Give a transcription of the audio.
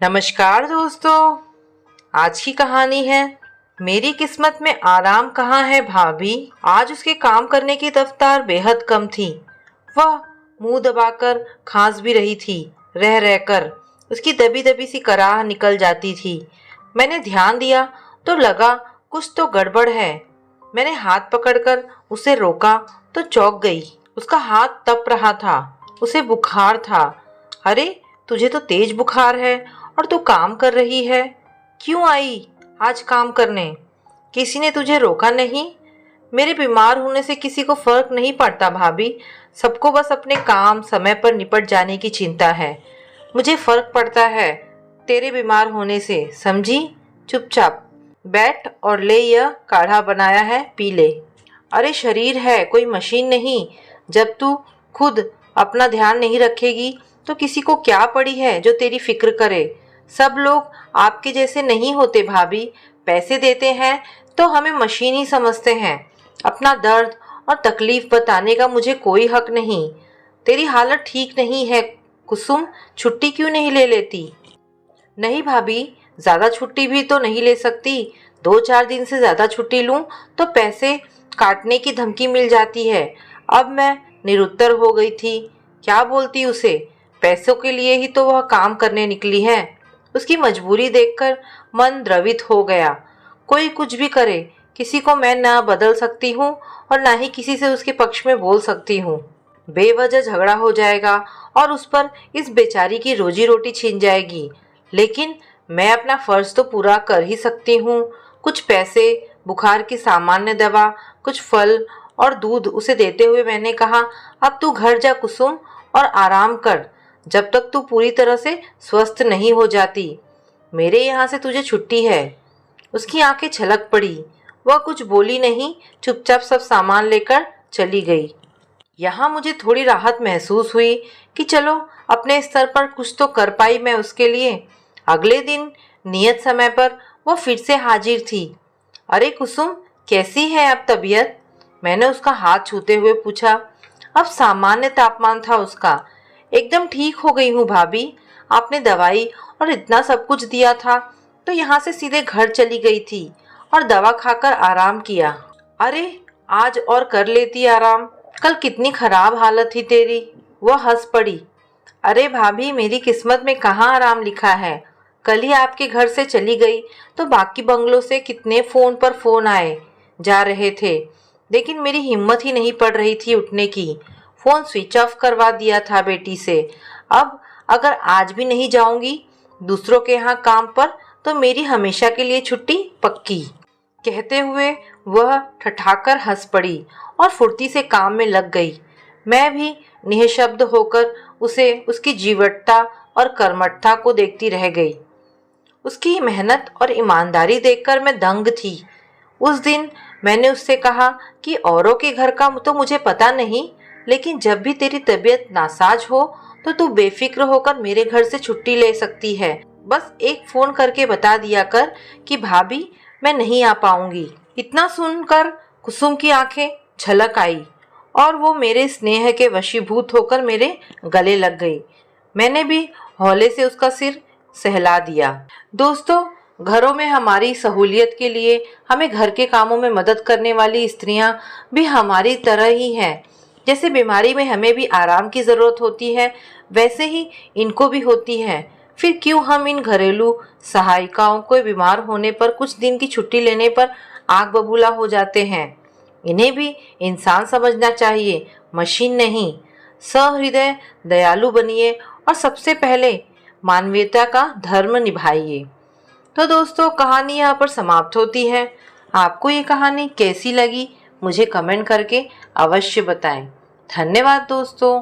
नमस्कार दोस्तों। आज की कहानी है मेरी किस्मत में आराम कहाँ है भाभी। आज उसके काम करने की रफ्तार बेहद कम थी। वह मुंह दबाकर खांस भी रही थी। रह रहकर उसकी दबी दबी सी कराह निकल जाती थी। मैंने ध्यान दिया तो लगा कुछ तो गड़बड़ है। मैंने हाथ पकड़कर उसे रोका तो चौंक गई। उसका हाथ तप रहा था। उसे बुखार था। अरे, तुझे तो तेज बुखार है और तू काम कर रही है। क्यों आई आज काम करने? किसी ने तुझे रोका नहीं? मेरे बीमार होने से किसी को फर्क नहीं पड़ता भाभी। सबको बस अपने काम समय पर निपट जाने की चिंता है। मुझे फर्क पड़ता है तेरे बीमार होने से, समझी? चुपचाप बैठ और ले, यह काढ़ा बनाया है, पी ले। अरे, शरीर है, कोई मशीन नहीं। जब तू खुद अपना ध्यान नहीं रखेगी तो किसी को क्या पड़ी है जो तेरी फिक्र करे। सब लोग आपके जैसे नहीं होते भाभी। पैसे देते हैं तो हमें मशीन ही समझते हैं। अपना दर्द और तकलीफ बताने का मुझे कोई हक नहीं। तेरी हालत ठीक नहीं है कुसुम, छुट्टी क्यों नहीं ले लेती? नहीं भाभी, ज़्यादा छुट्टी भी तो नहीं ले सकती। 2-4 दिन से ज़्यादा छुट्टी लूँ तो पैसे काटने की धमकी मिल जाती है। अब मैं निरुत्तर हो गई थी। क्या बोलती उसे? पैसों के लिए ही तो वह काम करने निकली है। उसकी मजबूरी देखकर मन द्रवित हो गया। कोई कुछ भी करे, किसी को मैं ना बदल सकती हूँ और ना ही किसी से उसके पक्ष में बोल सकती हूँ। बेवजह झगड़ा हो जाएगा और उस पर इस बेचारी की रोजी रोटी छिन जाएगी। लेकिन मैं अपना फर्ज तो पूरा कर ही सकती हूँ। कुछ पैसे, बुखार की सामान्य दवा, कुछ फल और दूध उसे देते हुए मैंने कहा, अब तू घर जा कुसुम और आराम कर जब तक तू पूरी तरह से स्वस्थ नहीं हो जाती। मेरे यहाँ से तुझे छुट्टी है। उसकी आंखें छलक पड़ी। वह कुछ बोली नहीं, चुपचाप सब सामान लेकर चली गई। यहाँ मुझे थोड़ी राहत महसूस हुई कि चलो अपने स्तर पर कुछ तो कर पाई मैं उसके लिए। अगले दिन नियत समय पर वह फिर से हाजिर थी। अरे कुसुम, कैसी है अब तबीयत? मैंने उसका हाथ छूते हुए पूछा। अब सामान्य तापमान था उसका। एकदम ठीक हो गई हूँ भाभी। आपने दवाई और इतना सब कुछ दिया था तो यहाँ से सीधे घर चली गई थी और दवा खाकर आराम किया। अरे, आज और कर लेती आराम। कल कितनी खराब हालत थी तेरी। वह हंस पड़ी। अरे भाभी, मेरी किस्मत में कहाँ आराम लिखा है। कल ही आपके घर से चली गई तो बाकी बंगलों से कितने फ़ोन पर फ़ोन आए जा रहे थे, लेकिन मेरी हिम्मत ही नहीं पड़ रही थी उठने की। फ़ोन स्विच ऑफ करवा दिया था बेटी से। अब अगर आज भी नहीं जाऊंगी दूसरों के यहाँ काम पर तो मेरी हमेशा के लिए छुट्टी पक्की। कहते हुए वह ठठाकर हंस पड़ी और फुर्ती से काम में लग गई। मैं भी निःशब्द होकर उसे, उसकी जीवटता और कर्मठता को देखती रह गई। उसकी मेहनत और ईमानदारी देखकर मैं दंग थी। उस दिन मैंने उससे कहा कि औरों के घर का तो मुझे पता नहीं, लेकिन जब भी तेरी तबीयत नासाज हो तो तू बेफिक्र होकर मेरे घर से छुट्टी ले सकती है। बस एक फ़ोन करके बता दिया कर कि भाभी, मैं नहीं आ पाऊंगी। इतना सुनकर कुसुम की आंखें झलक आई और वो मेरे स्नेह के वशीभूत होकर मेरे गले लग गई। मैंने भी हौले से उसका सिर सहला दिया। दोस्तों, घरों में हमारी सहूलियत के लिए हमें घर के कामों में मदद करने वाली स्त्रियां भी हमारी तरह ही हैं। जैसे बीमारी में हमें भी आराम की ज़रूरत होती है, वैसे ही इनको भी होती है। फिर क्यों हम इन घरेलू सहायिकाओं को बीमार होने पर कुछ दिन की छुट्टी लेने पर आग बबूला हो जाते हैं? इन्हें भी इंसान समझना चाहिए, मशीन नहीं। सहृदय, दयालु बनिए और सबसे पहले मानवीयता का धर्म निभाइए। तो दोस्तों, कहानी यहाँ पर समाप्त होती है। आपको ये कहानी कैसी लगी मुझे कमेंट करके अवश्य बताएं। धन्यवाद दोस्तों।